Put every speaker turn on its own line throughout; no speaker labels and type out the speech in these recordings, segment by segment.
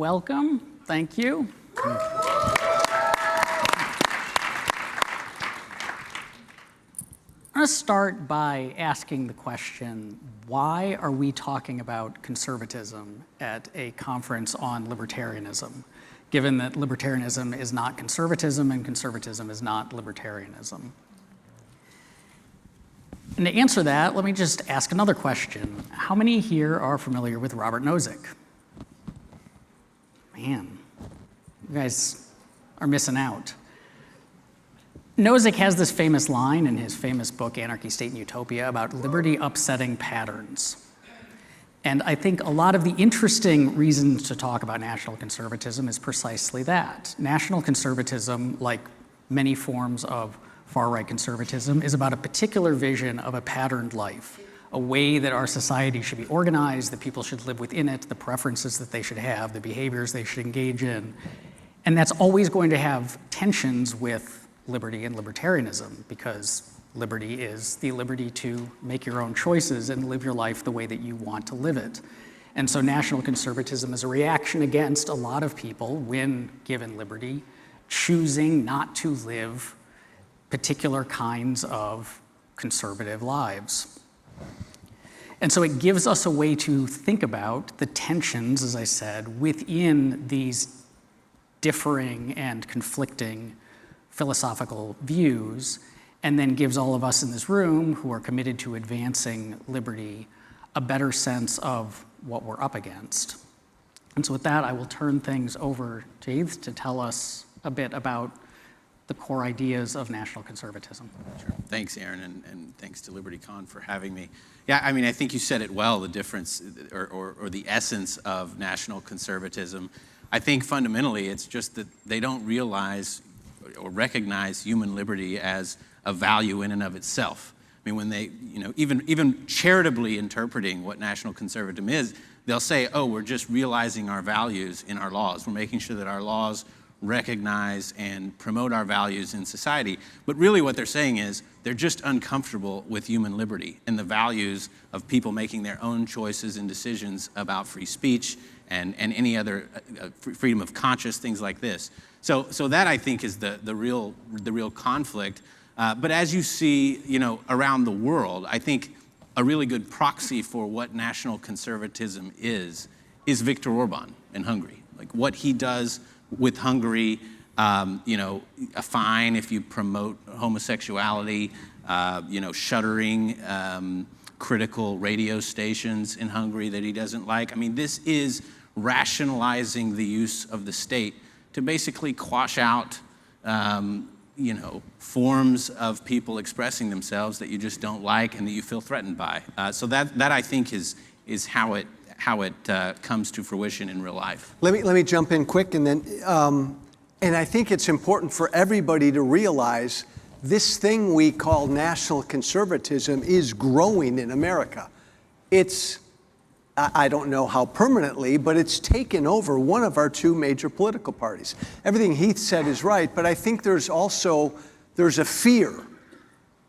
welcome. Thank you. I'm going to start by asking the question, why are we talking about conservatism at a conference on libertarianism, given that libertarianism is not conservatism and conservatism is not libertarianism? And to answer that, let me just ask another question. How many here are familiar with Robert Nozick? Man, you guys are missing out. Nozick has this famous line in his famous book, Anarchy, State, and Utopia, about liberty upsetting patterns. And I think a lot of the interesting reasons to talk about national conservatism is precisely that. National conservatism, like many forms of far-right conservatism, is about a particular vision of a patterned life, a way that our society should be organized, that people should live within it, the preferences that they should have, the behaviors they should engage in. And that's always going to have tensions with liberty and libertarianism, because liberty is the liberty to make your own choices and live your life the way that you want to live it. And so national conservatism is a reaction against a lot of people, when given liberty, choosing not to live particular kinds of conservative lives. And so it gives us a way to think about the tensions, as I said, within these differing and conflicting philosophical views, and then gives all of us in this room who are committed to advancing liberty a better sense of what we're up against. And so with that, I will turn things over to Heath to tell us a bit about the core ideas of national conservatism.
Sure. Thanks, Aaron, and thanks to LibertyCon for having me. Yeah, I mean, I think you said it well, the difference or the essence of national conservatism. I think fundamentally it's just that they don't realize or recognize human liberty as a value in and of itself. I mean, when they, even charitably interpreting what national conservatism is, they'll say, oh, we're just realizing our values in our laws. We're making sure that our laws recognize and promote our values in society. But really what they're saying is they're just uncomfortable with human liberty and the values of people making their own choices and decisions about free speech and any other freedom of conscience, things like this. So that, I think, is the real conflict. But as you see, around the world, I think a really good proxy for what national conservatism is Viktor Orban in Hungary. Like what he does with Hungary, a fine if you promote homosexuality, shuttering critical radio stations in Hungary that he doesn't like. I mean, this is rationalizing the use of the state to basically quash out, forms of people expressing themselves that you just don't like and that you feel threatened by. So that I think is how it comes to fruition in real life.
Let me jump in quick, and then and I think it's important for everybody to realize this thing we call national conservatism is growing in America. It's, I don't know how permanently, but it's taken over one of our two major political parties. Everything Heath said is right, but I think there's a fear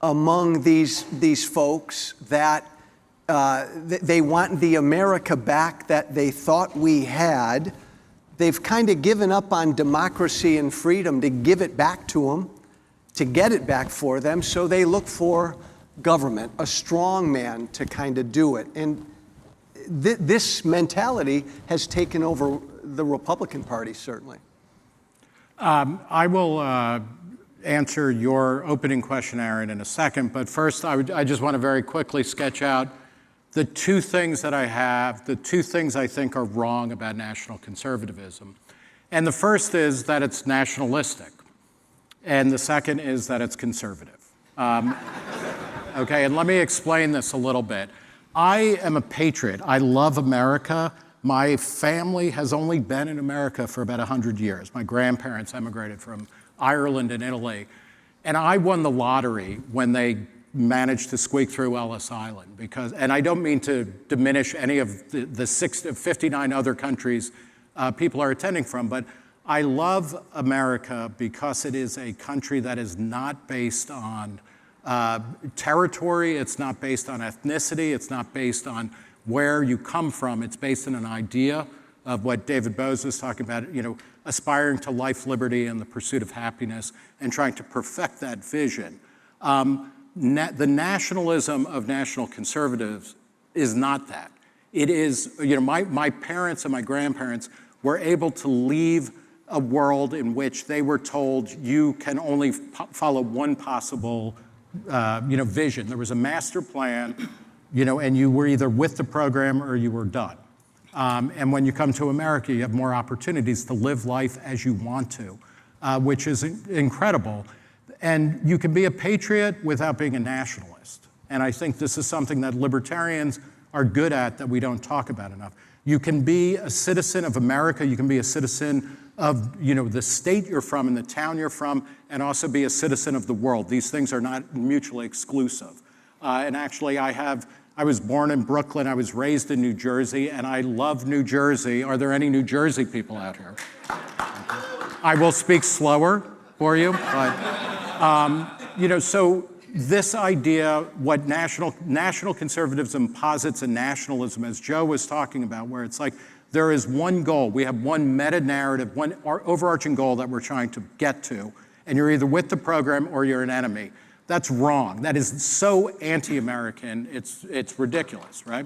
among these folks that they want the America back that they thought we had. They've kind of given up on democracy and freedom to give it back to them, to get it back for them, so they look for government, a strong man to kind of do it. And this mentality has taken over the Republican Party, certainly.
I will answer your opening question, Aaron, in a second, but first I just want to very quickly sketch out the two things that I have, the two things I think are wrong about national conservatism. And the first is that it's nationalistic, and the second is that it's conservative. Okay, and let me explain this a little bit. I am a patriot. I love America. My family has only been in America for about 100 years. My grandparents emigrated from Ireland and Italy. And I won the lottery when they managed to squeak through Ellis Island, and I don't mean to diminish any of the 59 other countries people are attending from, but I love America because it is a country that is not based on territory, it's not based on ethnicity, it's not based on where you come from, it's based on an idea of what David Bose was talking about, aspiring to life, liberty, and the pursuit of happiness, and trying to perfect that vision. The nationalism of national conservatives is not that. It is, my parents and my grandparents were able to leave a world in which they were told you can only follow one possible vision. There was a master plan, and you were either with the program or you were done. And when you come to America, you have more opportunities to live life as you want to, which is incredible. And you can be a patriot without being a nationalist. And I think this is something that libertarians are good at that we don't talk about enough. You can be a citizen of America, you can be a citizen of the state you're from and the town you're from, and also be a citizen of the world. These things are not mutually exclusive. And actually, I was born in Brooklyn, I was raised in New Jersey, and I love New Jersey. Are there any New Jersey people out here? I will speak slower for you, but so this idea, what national conservatism posits a nationalism, as Joe was talking about, where it's like there is one goal, we have one meta-narrative, one overarching goal that we're trying to get to, and you're either with the program or you're an enemy. That's wrong. That is so anti-American, it's ridiculous, right?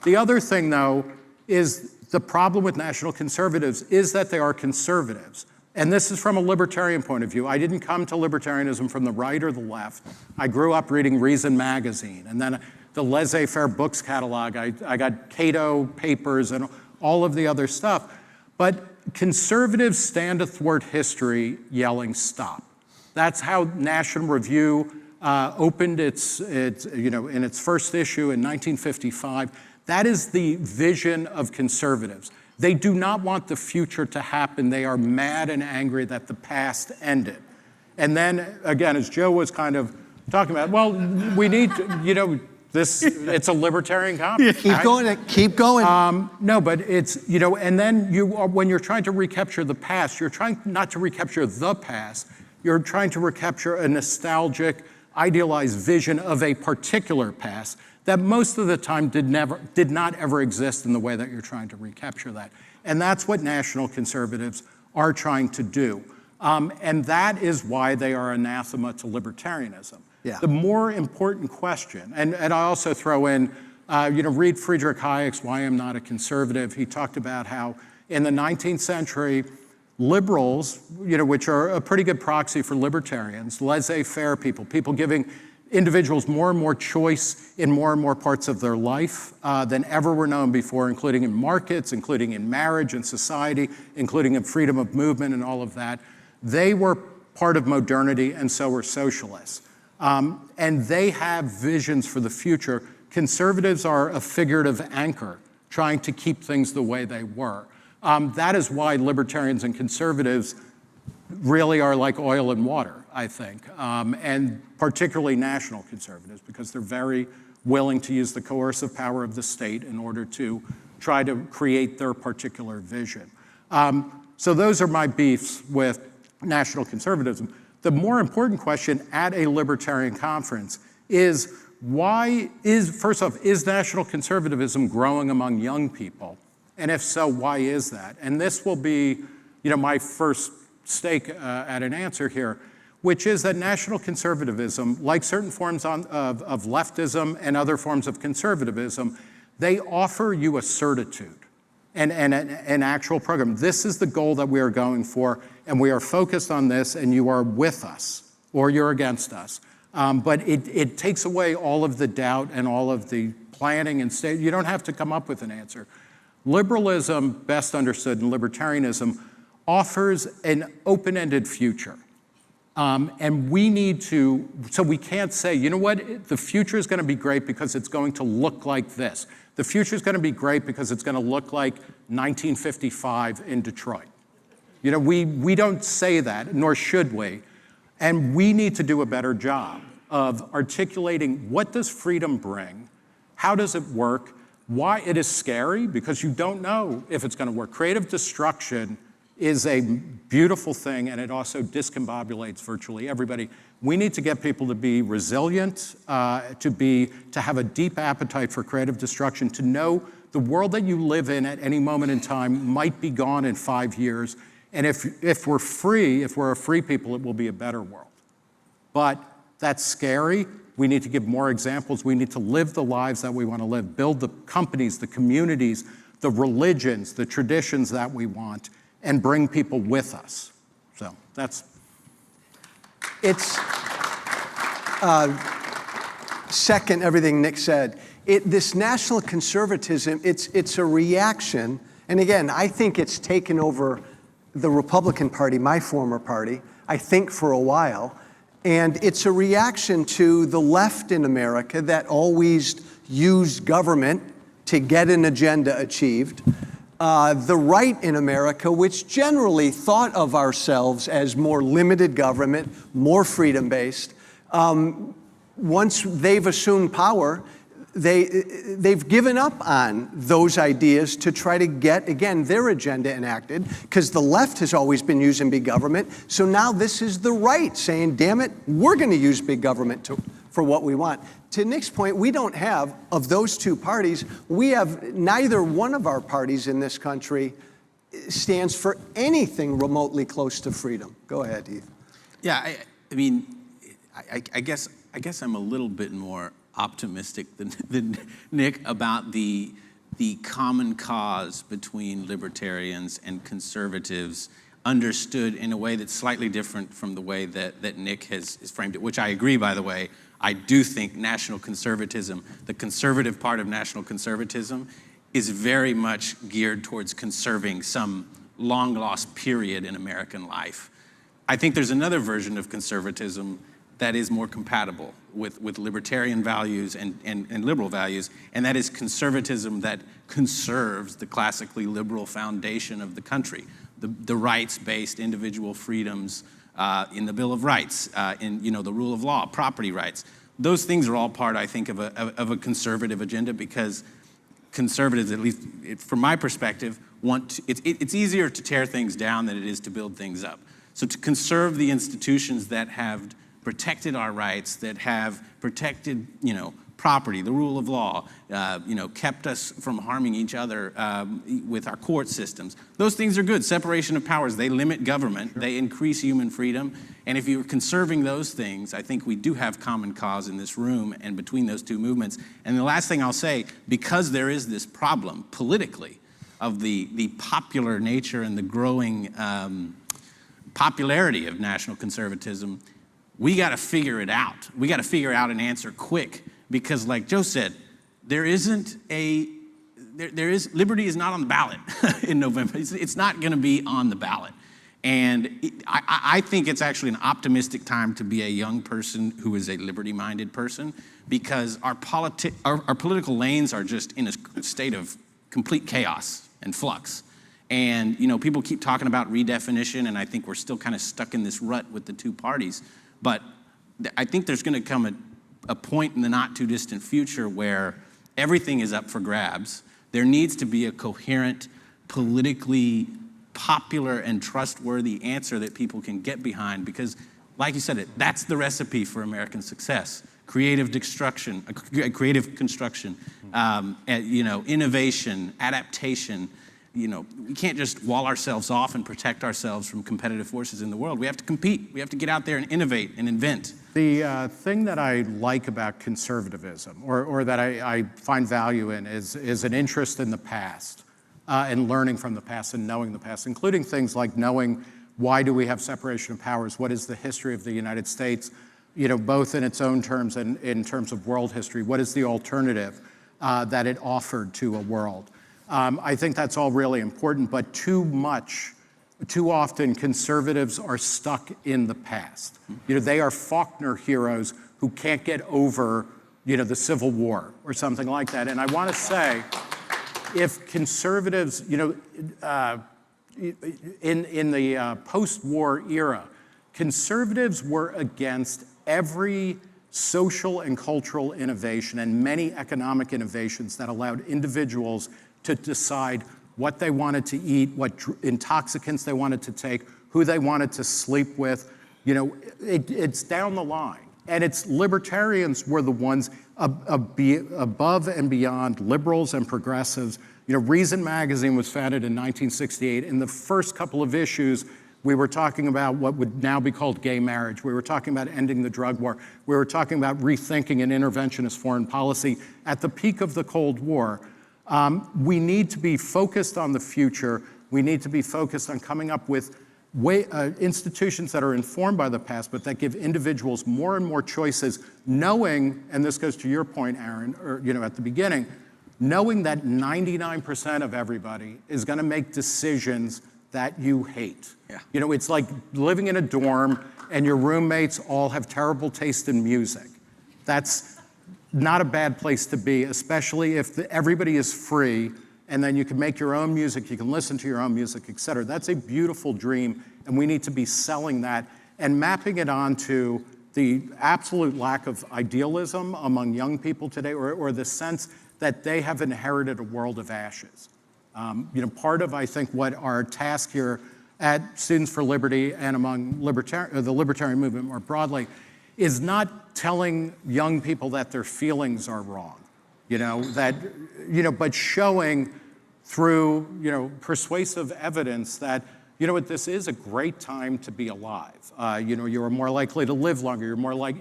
The other thing, though, is the problem with national conservatives is that they are conservatives. And this is from a libertarian point of view. I didn't come to libertarianism from the right or the left. I grew up reading Reason magazine, and then the laissez-faire books catalog. I got Cato papers and all of the other stuff. But conservatives stand athwart history yelling, stop. That's how National Review opened in its first issue in 1955. That is the vision of conservatives. They do not want the future to happen. They are mad and angry that the past ended. And then, again, as Joe was kind of talking about, well, we need to, it's a libertarian conference.
Keep going.
No, but it's, and then when you're trying to recapture the past, you're trying not to recapture the past, you're trying to recapture a nostalgic, idealized vision of a particular past that most of the time did not ever exist in the way that you're trying to recapture that. And that's what national conservatives are trying to do. And that is why they are anathema to libertarianism.
Yeah.
The more important question, and I also throw in, read Friedrich Hayek's Why I'm Not a Conservative. He talked about how in the 19th century, liberals, which are a pretty good proxy for libertarians, laissez-faire people giving individuals more and more choice in more and more parts of their life than ever were known before, including in markets, including in marriage and society, including in freedom of movement and all of that. They were part of modernity, and so were socialists. And they have visions for the future. Conservatives are a figurative anchor, trying to keep things the way they were. That is why libertarians and conservatives really are like oil and water, I think, and particularly national conservatives, because they're very willing to use the coercive power of the state in order to try to create their particular vision. So those are my beefs with national conservatism. The more important question at a libertarian conference is, first off, is national conservatism growing among young people? And if so, why is that? And this will be, my first stake at an answer here, which is that national conservatism, like certain forms of leftism and other forms of conservatism, they offer you a certitude and an actual program. This is the goal that we are going for, and we are focused on this, and you are with us, or you're against us. But it takes away all of the doubt and all of the planning and state. You don't have to come up with an answer. Liberalism, best understood in libertarianism, offers an open-ended future. And we need to, so we can't say, you know what, the future is going to be great because it's going to look like this. The future is going to be great because it's going to look like 1955 in Detroit. We don't say that, nor should we. And we need to do a better job of articulating what does freedom bring, how does it work, why it is scary, because you don't know if it's going to work. Creative destruction is a beautiful thing, and it also discombobulates virtually everybody. We need to get people to be resilient, to have a deep appetite for creative destruction, to know the world that you live in at any moment in time might be gone in 5 years. And if we're free, if we're a free people, it will be a better world. But that's scary. We need to give more examples. We need to live the lives that we want to live, build the companies, the communities, the religions, the traditions that we want, and bring people with us. So that's...
It's second everything Nick said. This national conservatism, it's a reaction, and again, I think it's taken over the Republican Party, my former party, I think for a while, and it's a reaction to the left in America that always used government to get an agenda achieved. The right in America, which generally thought of ourselves as more limited government, more freedom-based. Once they've assumed power, they've given up on those ideas to try to get, again, their agenda enacted, because the left has always been using big government. So now this is the right saying, damn it, we're going to use big government for what we want. To Nick's point, we don't have, of those two parties, we have neither one of our parties in this country stands for anything remotely close to freedom. Go ahead, Heath.
Yeah, I mean, I guess I'm a little bit more optimistic than Nick about the common cause between libertarians and conservatives understood in a way that's slightly different from the way that Nick has framed it, which I agree, by the way. I do think national conservatism, the conservative part of national conservatism, is very much geared towards conserving some long-lost period in American life. I think there's another version of conservatism that is more compatible with libertarian values and liberal values, and that is conservatism that conserves the classically liberal foundation of the country, the rights-based individual freedoms in the Bill of Rights, in the rule of law, property rights. Those things are all part, I think, of a conservative agenda, because conservatives, at least from my perspective, it's easier to tear things down than it is to build things up. So to conserve the institutions that have protected our rights, that have protected, property, the rule of law, kept us from harming each other with our court systems. Those things are good. Separation of powers, they limit government, they increase human freedom. And if you're conserving those things, I think we do have common cause in this room and between those two movements. And the last thing I'll say, because there is this problem politically of the popular nature and the growing popularity of national conservatism, we got to figure it out. We got to figure out an answer quick, because like Joe said, liberty is not on the ballot in November. It's not going to be on the ballot. And I think it's actually an optimistic time to be a young person who is a liberty-minded person, because our political lanes are just in a state of complete chaos and flux. And people keep talking about redefinition, and I think we're still kind of stuck in this rut with the two parties. But I think there's going to come a point in the not too distant future where everything is up for grabs. There needs to be a coherent, politically popular and trustworthy answer that people can get behind, because like you said, that's the recipe for American success. Creative construction, innovation, adaptation. We can't just wall ourselves off and protect ourselves from competitive forces in the world. We have to compete. We have to get out there and innovate and invent.
The thing that I like about conservatism, or that I find value in, is an interest in the past, and learning from the past and knowing the past, including things like knowing why do we have separation of powers, what is the history of the United States, both in its own terms and in terms of world history, what is the alternative that it offered to a world. I think that's all really important, but too often conservatives are stuck in the past. They are Faulkner heroes who can't get over, the Civil War or something like that. And I want to say, if conservatives, in the post-war era, conservatives were against every social and cultural innovation and many economic innovations that allowed individuals to decide what they wanted to eat, what intoxicants they wanted to take, who they wanted to sleep with. You know, it's down the line. And it's libertarians were the ones above and beyond liberals and progressives. You know, Reason magazine was founded in 1968. In the first couple of issues, we were talking about what would now be called gay marriage. We were talking about ending the drug war. We were talking about rethinking an interventionist foreign policy at the peak of the Cold War. We need to be focused on the future. We need to be focused on coming up with institutions that are informed by the past, but that give individuals more and more choices, knowing, and this goes to your point, Aaron, or, you know, at the beginning, knowing that 99% of everybody is going to make decisions that you hate.
Yeah.
You know, it's like living in a dorm and your roommates all have terrible taste in music. That's not a bad place to be, especially if everybody is free, and then you can make your own music, you can listen to your own music, et cetera. That's a beautiful dream, and we need to be selling that and mapping it onto the absolute lack of idealism among young people today, or the sense that they have inherited a world of ashes. You know, part of, I think, what our task here at Students for Liberty and among the libertarian movement more broadly is not telling young people that their feelings are wrong, you know, that, you know, but showing through, you know, persuasive evidence that, you know what, this is a great time to be alive. You know, you are more likely to live longer.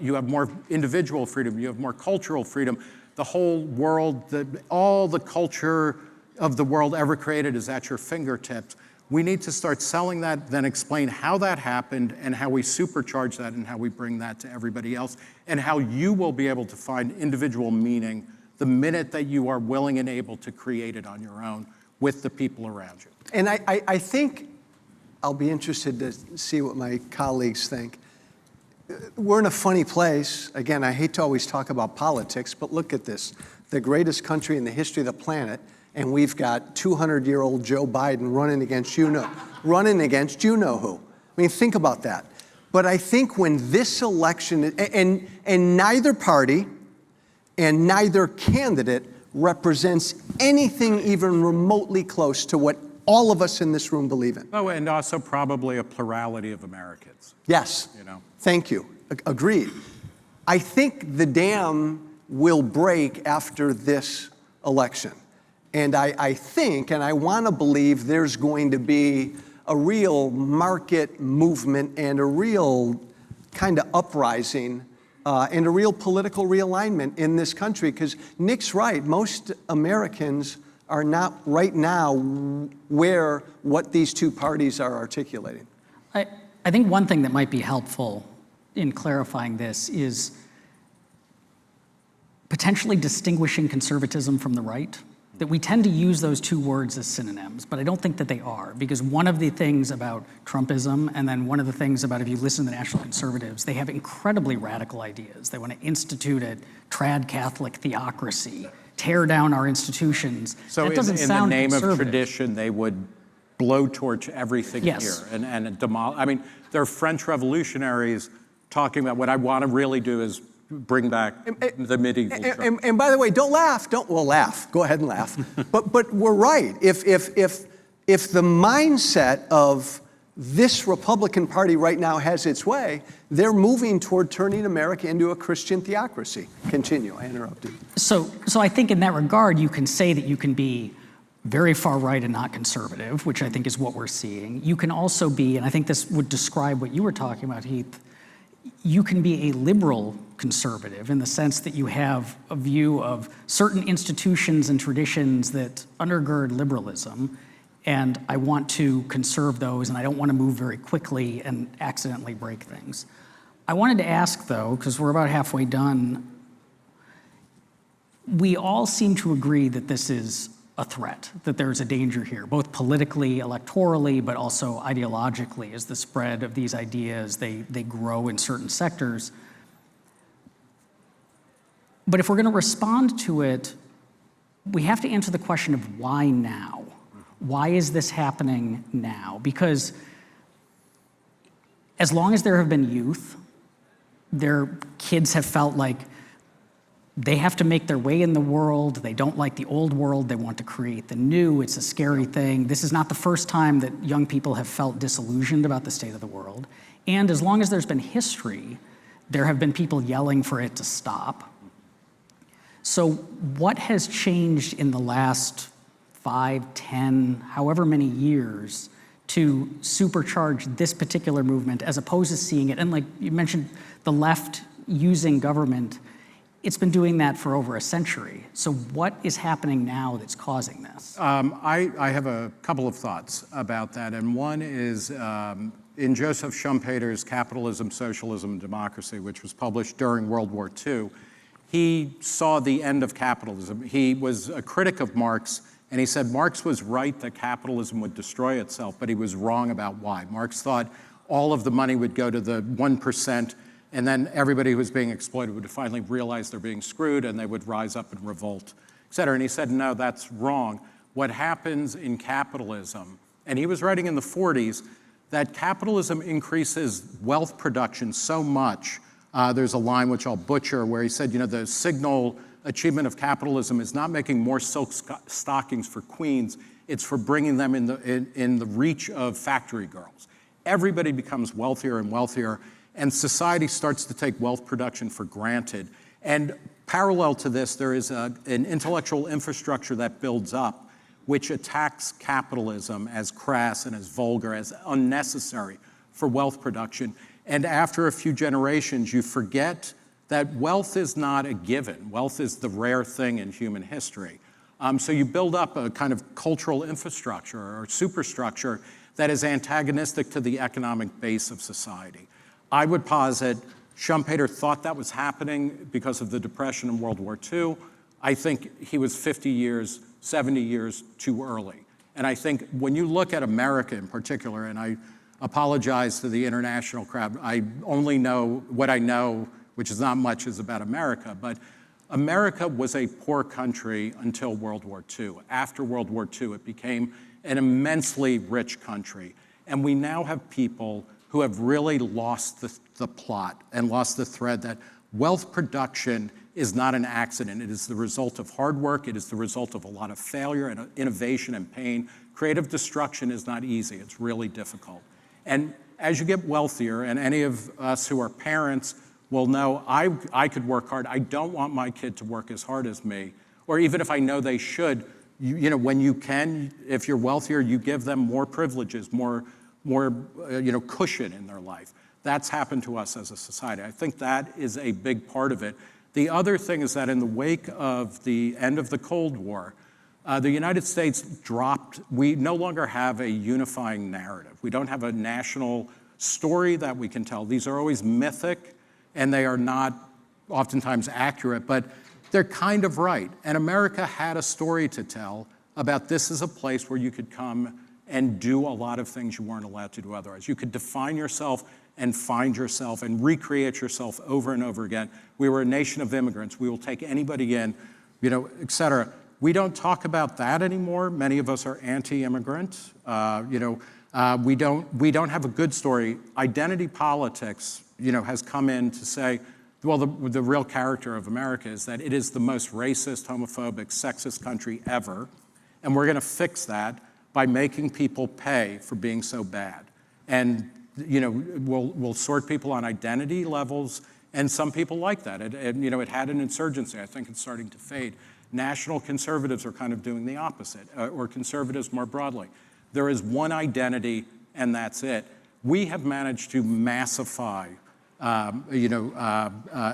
You have more individual freedom. You have more cultural freedom. The whole world, all the culture of the world ever created is at your fingertips. We need to start selling that, then explain how that happened and how we supercharge that and how we bring that to everybody else, and how you will be able to find individual meaning the minute that you are willing and able to create it on your own with the people around you.
And I think I'll be interested to see what my colleagues think. We're in a funny place. Again, I hate to always talk about politics, but look at this. The greatest country in the history of the planet, and we've got 200-year-old Joe Biden running against you know who. I mean, think about that. But I think when this election, and neither party and neither candidate represents anything even remotely close to what all of us in this room believe in.
Oh, and also probably a plurality of Americans.
Yes.
You know.
Thank you. Agreed. I think the dam will break after this election. And I think, and I want to believe, there's going to be a real market movement and a real kind of uprising and a real political realignment in this country. Because Nick's right, most Americans are not right now where what these two parties are articulating.
I think one thing that might be helpful in clarifying this is potentially distinguishing conservatism from the right. That we tend to use those two words as synonyms, but I don't think that they are, because one of the things about Trumpism, and then one of the things about, if you listen to the National Conservatives, they have incredibly radical ideas. They want to institute a trad Catholic theocracy, tear down our institutions.
So
that doesn't
in
sound
the name of
conservative.
tradition, they would blowtorch everything
Yes.
here and demolish. I mean, there are French revolutionaries talking about what I want to really do is bring back the medieval church.
And by the way, don't laugh. Well, laugh. Go ahead and laugh. but we're right. If the mindset of this Republican Party right now has its way, they're moving toward turning America into a Christian theocracy. Continue. I interrupted.
So I think in that regard, you can say that you can be very far right and not conservative, which I think is what we're seeing. You can also be, and I think this would describe what you were talking about, Heath, you can be a liberal conservative in the sense that you have a view of certain institutions and traditions that undergird liberalism, and I want to conserve those, and I don't want to move very quickly and accidentally break things. I wanted to ask, though, because we're about halfway done, we all seem to agree that this is a threat, that there's a danger here, both politically, electorally, but also ideologically, as the spread of these ideas, they grow in certain sectors. But if we're going to respond to it, we have to answer the question of why now? Why is this happening now? Because as long as there have been youth, their kids have felt like they have to make their way in the world. They don't like the old world. They want to create the new. It's a scary thing. This is not the first time that young people have felt disillusioned about the state of the world. And as long as there's been history, there have been people yelling for it to stop. So what has changed in the last 5, 10, however many years to supercharge this particular movement as opposed to seeing it? And like you mentioned, the left using government, it's been doing that for over a century. So what is happening now that's causing this?
I have a couple of thoughts about that, and one is in Joseph Schumpeter's Capitalism, Socialism, and Democracy, which was published during World War II, he saw the end of capitalism. He was a critic of Marx, and he said Marx was right that capitalism would destroy itself, but he was wrong about why. Marx thought all of the money would go to the 1%, and then everybody who was being exploited would finally realize they're being screwed, and they would rise up and revolt, et cetera. And he said, no, that's wrong. What happens in capitalism, and he was writing in the 40s, that capitalism increases wealth production so much. There's a line which I'll butcher where he said, the signal achievement of capitalism is not making more silk stockings for queens, it's for bringing them in the reach of factory girls. Everybody becomes wealthier and wealthier, and society starts to take wealth production for granted. And parallel to this, there is an intellectual infrastructure that builds up, which attacks capitalism as crass and as vulgar, as unnecessary for wealth production. And after a few generations, you forget that wealth is not a given. Wealth is the rare thing in human history. So you build up a kind of cultural infrastructure or superstructure that is antagonistic to the economic base of society. I would posit Schumpeter thought that was happening because of the Depression in World War II. I think he was 50 years, 70 years too early. And I think when you look at America in particular, and I apologize to the international crowd, I only know what I know, which is not much, is about America, but America was a poor country until World War II. After World War II, it became an immensely rich country. And we now have people who have really lost the plot and lost the thread that wealth production is not an accident. It is the result of hard work. It is the result of a lot of failure and innovation and pain. Creative destruction is not easy. It's really difficult. And as you get wealthier, and any of us who are parents will know, I could work hard. I don't want my kid to work as hard as me. Or even if I know they should, when you can, if you're wealthier, you give them more privileges, more cushion in their life. That's happened to us as a society. I think that is a big part of it. The other thing is that in the wake of the end of the Cold War, the United States dropped, we no longer have a unifying narrative. We don't have a national story that we can tell. These are always mythic, and they are not oftentimes accurate, but they're kind of right. And America had a story to tell about this is a place where you could come and do a lot of things you weren't allowed to do otherwise. You could define yourself and find yourself and recreate yourself over and over again. We were a nation of immigrants. We will take anybody in, et cetera. We don't talk about that anymore. Many of us are anti-immigrant. We don't have a good story. Identity politics, has come in to say, well, the real character of America is that it is the most racist, homophobic, sexist country ever, and we're going to fix that by making people pay for being so bad. And we'll sort people on identity levels, and some people like that. It had an insurgency. I think it's starting to fade. National conservatives are kind of doing the opposite, or conservatives more broadly. There is one identity, and that's it. We have managed to massify,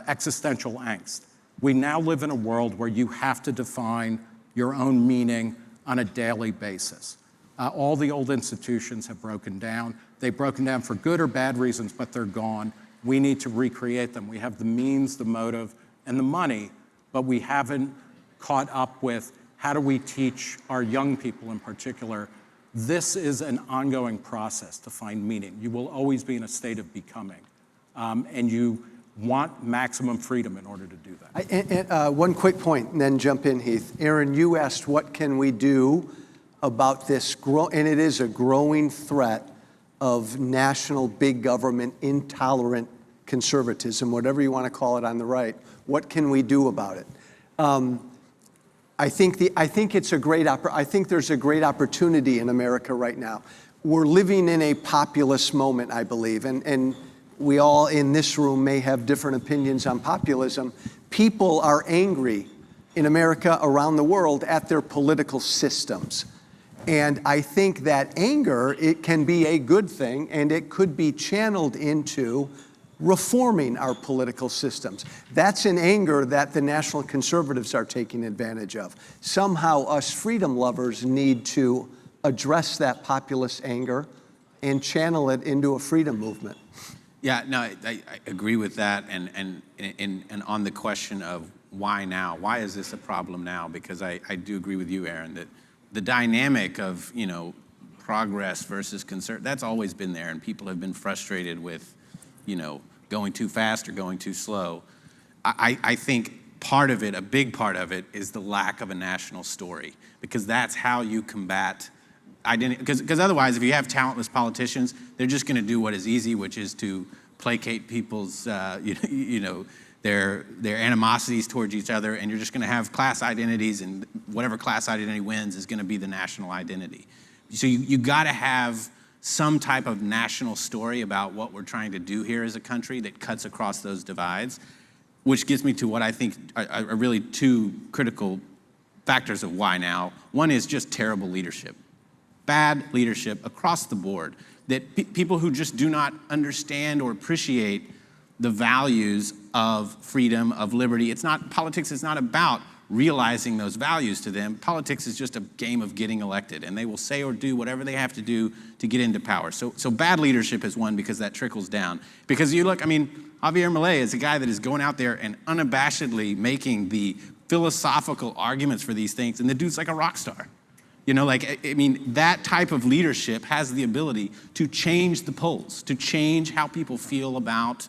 existential angst. We now live in a world where you have to define your own meaning on a daily basis. All the old institutions have broken down. They've broken down for good or bad reasons, but they're gone. We need to recreate them. We have the means, the motive, and the money, but we haven't caught up with how do we teach our young people in particular. This is an ongoing process to find meaning. You will always be in a state of becoming, and you want maximum freedom in order to do that.
One quick point, and then jump in, Heath. Aaron, you asked what can we do about this, and it is a growing threat of national big government intolerant conservatism, whatever you want to call it on the right. What can we do about it? I think there's a great opportunity in America right now. We're living in a populist moment, I believe, and we all in this room may have different opinions on populism. People are angry in America, around the world, at their political systems. And I think that anger, it can be a good thing, and it could be channeled into reforming our political systems. That's an anger that the National Conservatives are taking advantage of. Somehow us freedom lovers need to address that populist anger and channel it into a freedom movement.
Yeah, no, I agree with that, and on the question of why now? Why is this a problem now? Because I do agree with you, Aaron, that the dynamic of, progress versus that's always been there, and people have been frustrated with, going too fast or going too slow. I think part of it, a big part of it, is the lack of a national story, because that's how you combat identity. Because otherwise, if you have talentless politicians, they're just going to do what is easy, which is to placate people's, their animosities towards each other, and you're just going to have class identities, and whatever class identity wins is going to be the national identity. So you got to have some type of national story about what we're trying to do here as a country that cuts across those divides, which gets me to what I think are really two critical factors of why now. One is just terrible leadership. Bad leadership across the board, that people who just do not understand or appreciate the values of freedom, of liberty. Politics is not about realizing those values to them. Politics is just a game of getting elected, and they will say or do whatever they have to do to get into power. So bad leadership is one, because that trickles down. Because you look, Javier Milei is a guy that is going out there and unabashedly making the philosophical arguments for these things, and the dude's like a rock star. That type of leadership has the ability to change the polls, to change how people feel about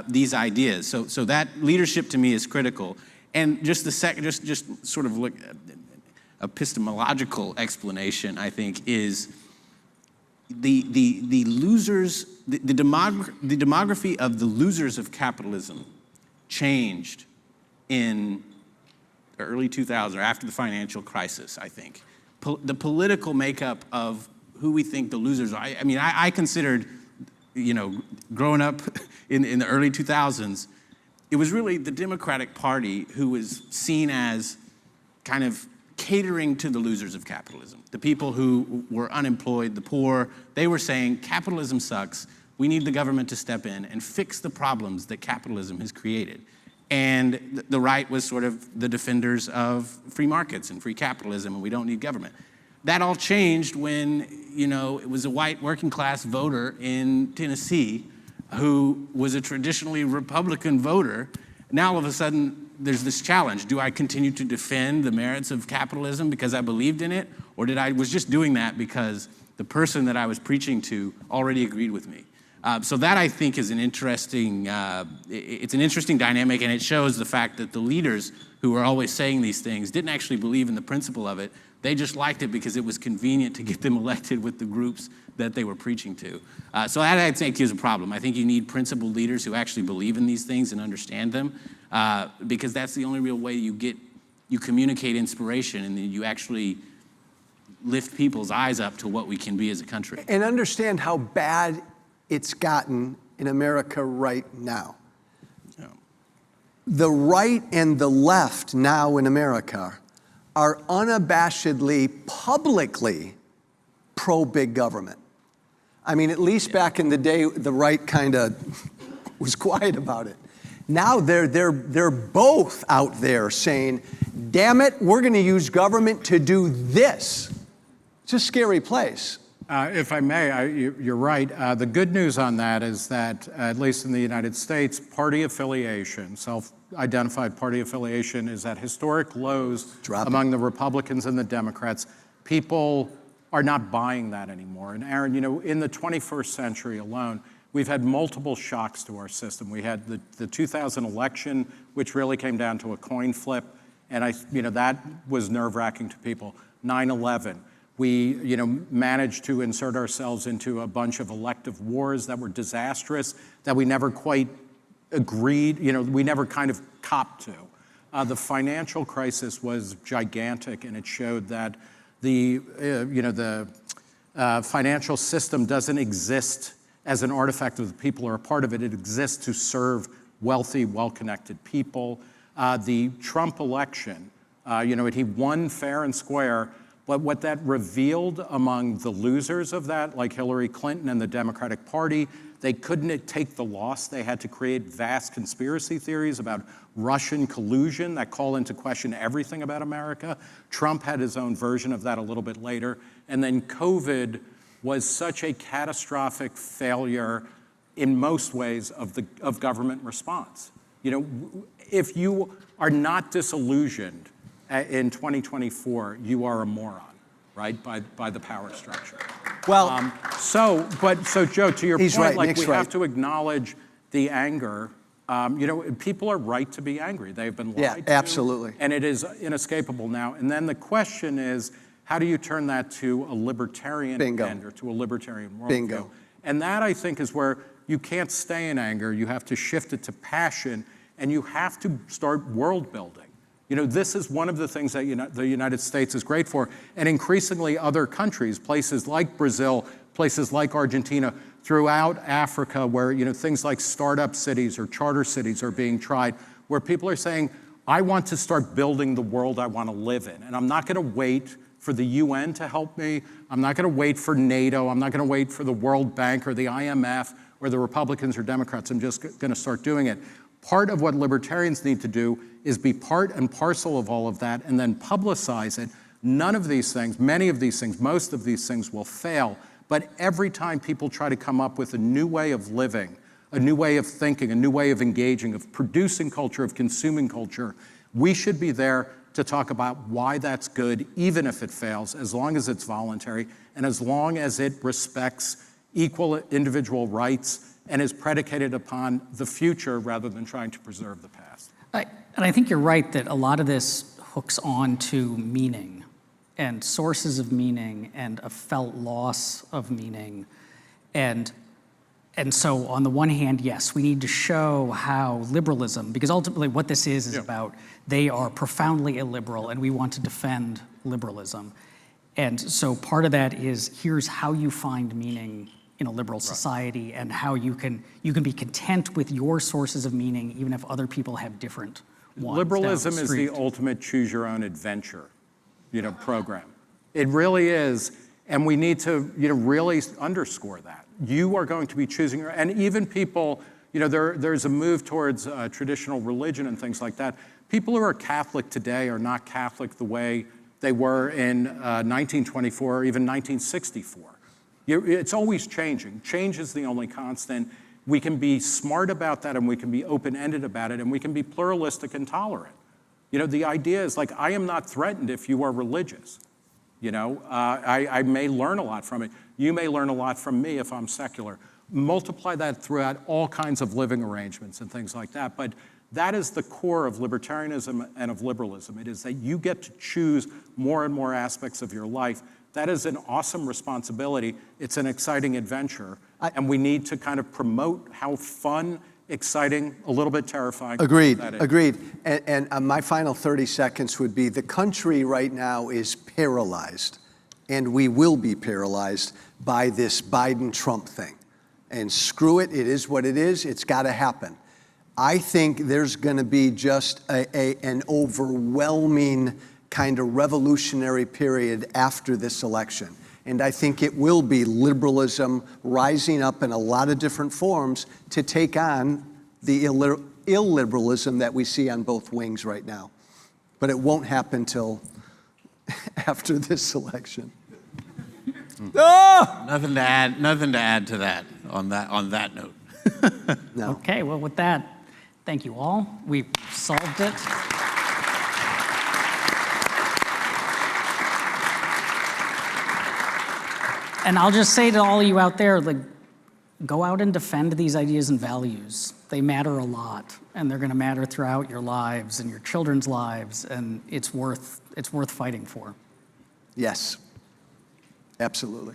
these ideas. So that leadership to me is critical. And just just sort of epistemological explanation, I think, is the losers, the demography of the losers of capitalism changed in the early 2000s, or after the financial crisis, I think. The political makeup of who we think the losers are. I considered, growing up in the early 2000s, it was really the Democratic Party who was seen as kind of catering to the losers of capitalism. The people who were unemployed, the poor, they were saying capitalism sucks. We need the government to step in and fix the problems that capitalism has created. And the right was sort of the defenders of free markets and free capitalism, and we don't need government. That all changed when, it was a white working class voter in Tennessee who was a traditionally Republican voter. Now all of a sudden there's this challenge. Do I continue to defend the merits of capitalism because I believed in it, or was just doing that because the person that I was preaching to already agreed with me? So that, I think, is an interesting dynamic, and it shows the fact that the leaders who are always saying these things didn't actually believe in the principle of it. They just liked it because it was convenient to get them elected with the groups that they were preaching to. So that, I think, is a problem. I think you need principled leaders who actually believe in these things and understand them, because that's the only real way you communicate inspiration, and then you actually lift people's eyes up to what we can be as a country.
And understand how bad it's gotten in America right now.
Yeah.
The right and the left now in America are unabashedly, publicly pro-big government. At least back in the day, the right kind of was quiet about it. Now they're both out there saying, damn it, we're going to use government to do this. It's a scary place.
If I may, you're right. The good news on that is that, at least in the United States, party affiliation, self-identified party affiliation, is at historic lows among the Republicans and the Democrats. People are not buying that anymore. And Aaron, in the 21st century alone, we've had multiple shocks to our system. We had the 2000 election, which really came down to a coin flip, and that was nerve-wracking to people. 9/11. We, managed to insert ourselves into a bunch of elective wars that were disastrous, that we never quite agreed, we never kind of copped to. The financial crisis was gigantic, and it showed that the financial system doesn't exist as an artifact of the people who are a part of it. It exists to serve wealthy, well-connected people. The Trump election, he won fair and square, but what that revealed among the losers of that, like Hillary Clinton and the Democratic Party, they couldn't take the loss. They had to create vast conspiracy theories about Russian collusion that call into question everything about America. Trump had his own version of that a little bit later. And then COVID was such a catastrophic failure in most ways of government response. If you are not disillusioned in 2024, you are a moron, right, by the power structure.
Well,
So Joe, to your
he's
point,
right,
like
Nick's
we
right.
have to acknowledge the anger. People are right to be angry. They've been lied to.
Absolutely.
And it is inescapable now. And then the question is, how do you turn that to a libertarian end or to a libertarian worldview?
Bingo.
And that, I think, is where you can't stay in anger. You have to shift it to passion, and you have to start world building. This is one of the things that the United States is great for, and increasingly other countries, places like Brazil, places like Argentina, throughout Africa, where things like startup cities or charter cities are being tried, where people are saying, I want to start building the world I want to live in, and I'm not going to wait for the UN to help me. I'm not going to wait for NATO. I'm not going to wait for the World Bank or the IMF or the Republicans or Democrats. I'm just going to start doing it. Part of what libertarians need to do is be part and parcel of all of that and then publicize it. None of these things, many of these things, most of these things will fail. But every time people try to come up with a new way of living, a new way of thinking, a new way of engaging, of producing culture, of consuming culture, we should be there to talk about why that's good, even if it fails, as long as it's voluntary, and as long as it respects equal individual rights and is predicated upon the future rather than trying to preserve the past.
And I think you're right that a lot of this hooks on to meaning and sources of meaning and a felt loss of meaning. And so on the one hand, yes, we need to show how liberalism, because ultimately what this is about, they are profoundly illiberal and we want to defend liberalism. And so part of that is, here's how you find meaning in a liberal society and how you can be content with your sources of meaning even if other people have different ones.
Liberalism is the ultimate choose your own adventure, program. It really is, and we need to, really underscore that. You are going to be choosing your, and even people, there's a move towards traditional religion and things like that. People who are Catholic today are not Catholic the way they were in 1924 or even 1964. It's always changing. Change is the only constant. We can be smart about that, and we can be open-ended about it, and we can be pluralistic and tolerant. The idea is, I am not threatened if you are religious. I may learn a lot from it. You may learn a lot from me if I'm secular. Multiply that throughout all kinds of living arrangements and things like that. But that is the core of libertarianism and of liberalism. It is that you get to choose more and more aspects of your life. That is an awesome responsibility. It's an exciting adventure. And we need to kind of promote how fun, exciting, a little bit terrifying that is.
Agreed. And my final 30 seconds would be, the country right now is paralyzed, and we will be paralyzed by this Biden-Trump thing. And screw it, it is what it is, it's got to happen. I think there's going to be just an overwhelming kind of revolutionary period after this election. And I think it will be liberalism rising up in a lot of different forms to take on the illiberalism that we see on both wings right now. But it won't happen till after this election.
Oh! Nothing to add to that on that note.
No.
Okay, well, with that, thank you all. We solved it. And I'll just say to all of you out there, go out and defend these ideas and values. They matter a lot, and they're going to matter throughout your lives and your children's lives, and it's worth fighting for.
Yes, absolutely.